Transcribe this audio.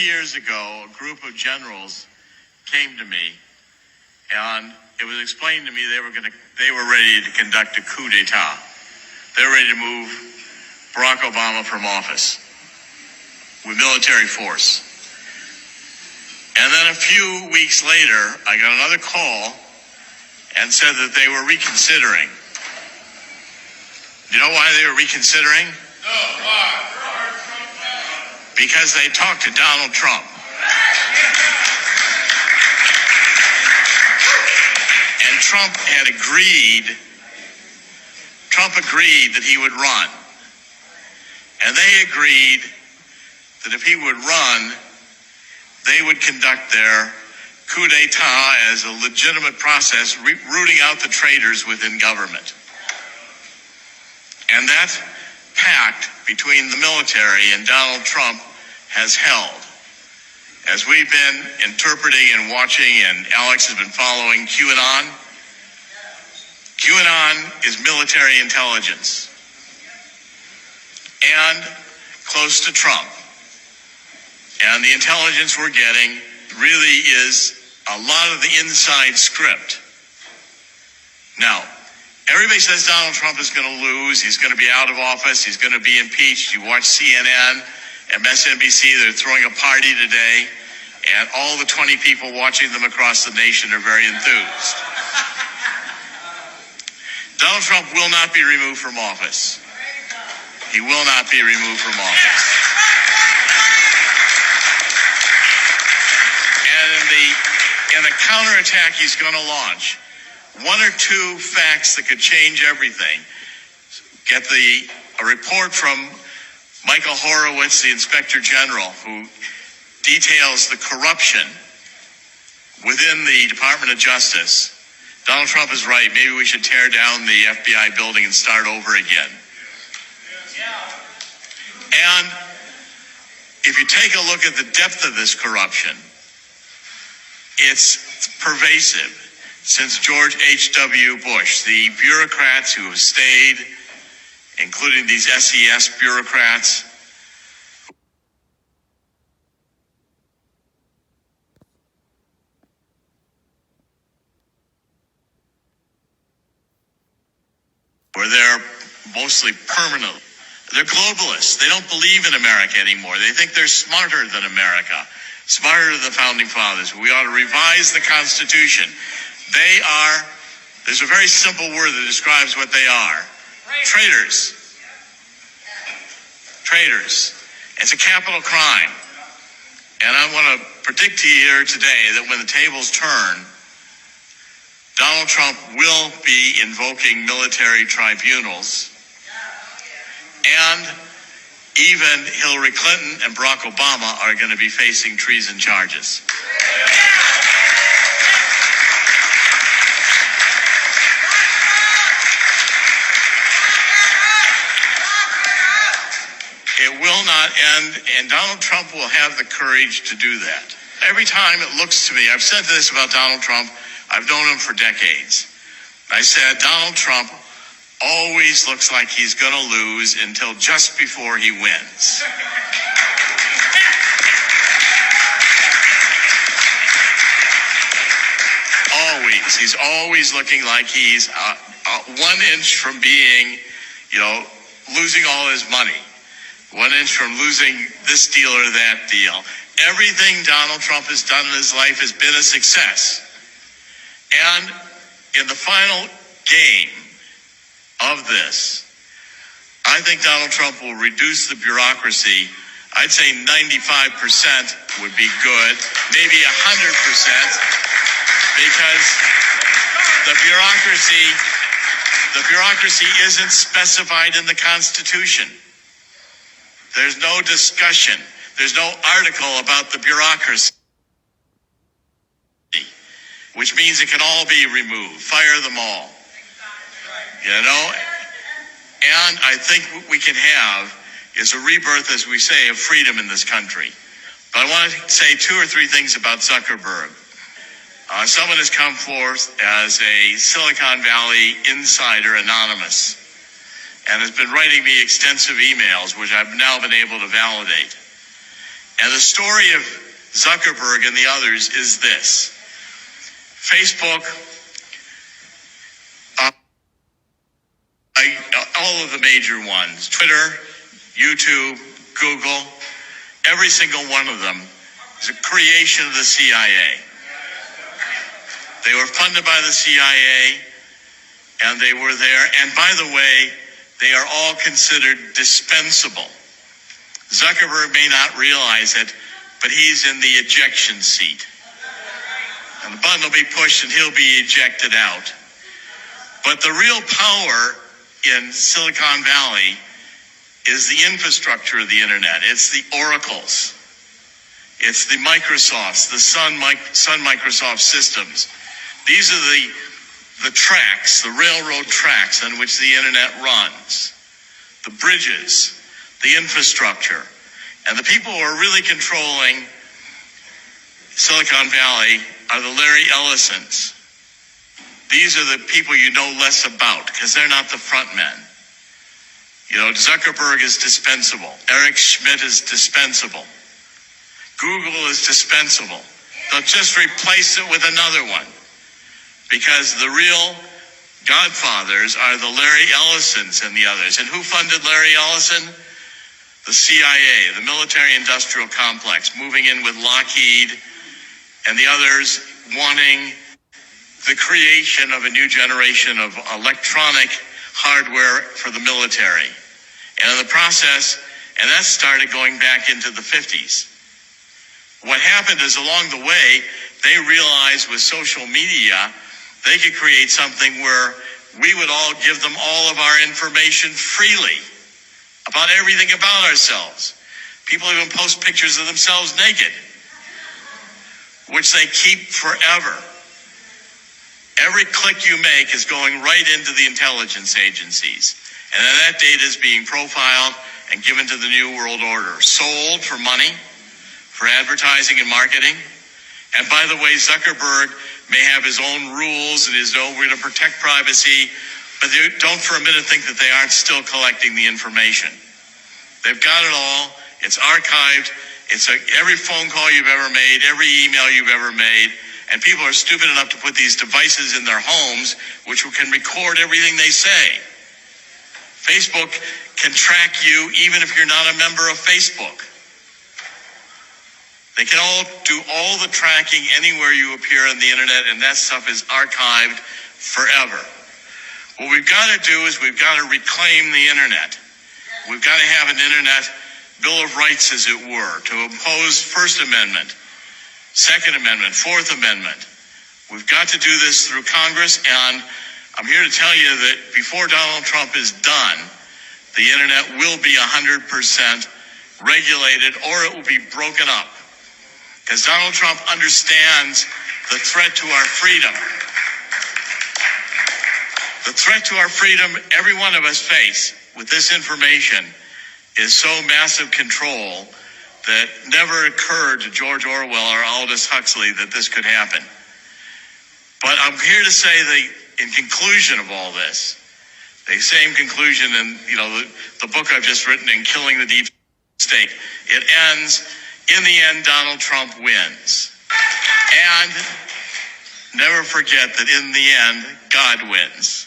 Years ago, a group of generals came to me, and it was explained to me they were ready to conduct a coup d'etat. They were ready to move Barack Obama from office with military force. And then a few weeks later, I got another call and said that they were reconsidering. You know why they were reconsidering? No, why? Because they talked to Donald Trump. And Trump agreed that he would run. And they agreed that if he would run, they would conduct their coup d'etat as a legitimate process, rooting out the traitors within government. And that pact between the military and Donald Trump has held. As we've been interpreting and watching, and Alex has been following QAnon is military intelligence and close to Trump. And the intelligence we're getting really is a lot of the inside script. Now, everybody says Donald Trump is going to lose. He's going to be out of office. He's going to be impeached. You watch CNN, MSNBC, they're throwing a party today, and all the 20 people watching them across the nation are very enthused. Donald Trump will not be removed from office. He will not be removed from office. And in the counterattack he's going to launch, one or two facts that could change everything. Get a report from Michael Horowitz, the Inspector General, who details the corruption within the Department of Justice. Donald Trump is right. Maybe we should tear down the FBI building and start over again. And if you take a look at the depth of this corruption, it's pervasive. Since George H.W. Bush, the bureaucrats who have stayed, including these SES bureaucrats, were there mostly permanent. They're globalists. They don't believe in America anymore. They think they're smarter than America, smarter than the Founding Fathers. We ought to revise the Constitution. There's a very simple word that describes what they are. Traitors. Traitors. It's a capital crime. And I want to predict to you here today that when the tables turn, Donald Trump will be invoking military tribunals. And even Hillary Clinton and Barack Obama are going to be facing treason charges. It will not end, and Donald Trump will have the courage to do that. Every time it looks to me, I've said this about Donald Trump, I've known him for decades. I said, Donald Trump always looks like he's going to lose until just before he wins. Always. He's always looking like he's 1 inch from being, losing all his money. 1 inch from losing this deal or that deal. Everything Donald Trump has done in his life has been a success. And in the final game of this, I think Donald Trump will reduce the bureaucracy. I'd say 95% would be good, maybe 100%, because the bureaucracy isn't specified in the Constitution. There's no discussion. There's no article about the bureaucracy, which means it can all be removed. Fire them all. And I think what we can have is a rebirth, as we say, of freedom in this country. But I want to say 2 or 3 things about Zuckerberg. Someone has come forth as a Silicon Valley insider, anonymous, and has been writing me extensive emails, which I've now been able to validate. And the story of Zuckerberg and the others is this. Facebook, all of the major ones, Twitter, YouTube, Google, every single one of them is a creation of the CIA. They were funded by the CIA, and they were there. And by the way, they are all considered dispensable. Zuckerberg may not realize it, but he's in the ejection seat. And the button will be pushed and he'll be ejected out. But the real power in Silicon Valley is the infrastructure of the internet. It's the Oracles. It's the Microsofts, the Sun Microsoft systems. These are the tracks, the railroad tracks on which the internet runs, the bridges, the infrastructure. And the people who are really controlling Silicon Valley are the Larry Ellisons. These are the people you know less about because they're not the front men. You know, Zuckerberg is dispensable. Eric Schmidt is dispensable. Google is dispensable. They'll just replace it with another one because the real godfathers are the Larry Ellisons and the others. And who funded Larry Ellison? The CIA, the military-industrial complex, moving in with Lockheed and the others wanting the creation of a new generation of electronic hardware for the military. And in the process, and that started going back into the 50s. What happened is along the way, they realized with social media, they could create something where we would all give them all of our information freely about everything about ourselves. People even post pictures of themselves naked, which they keep forever. Every click you make is going right into the intelligence agencies. And then that data is being profiled and given to the New World Order, sold for money, for advertising and marketing. And by the way, Zuckerberg may have his own rules and his own, we're going to protect privacy, but don't for a minute think that they aren't still collecting the information. They've got it all. It's archived. It's every phone call you've ever made, every email you've ever made. And people are stupid enough to put these devices in their homes, which can record everything they say. Facebook can track you even if you're not a member of Facebook. They can all do all the tracking anywhere you appear on the internet, and that stuff is archived forever. What we've got to do is we've got to reclaim the internet. We've got to have an internet Bill of Rights, as it were, to impose First Amendment, Second Amendment, Fourth Amendment. We've got to do this through Congress, and I'm here to tell you that before Donald Trump is done, the internet will be 100% regulated, or it will be broken up. Because Donald Trump understands the threat to our freedom. The threat to our freedom every one of us face with this information is so massive control that never occurred to George Orwell or Aldous Huxley that this could happen. But I'm here to say that in conclusion of all this, the same conclusion in the book I've just written in Killing the Deep State, it ends, in the end, Donald Trump wins. And never forget that in the end, God wins.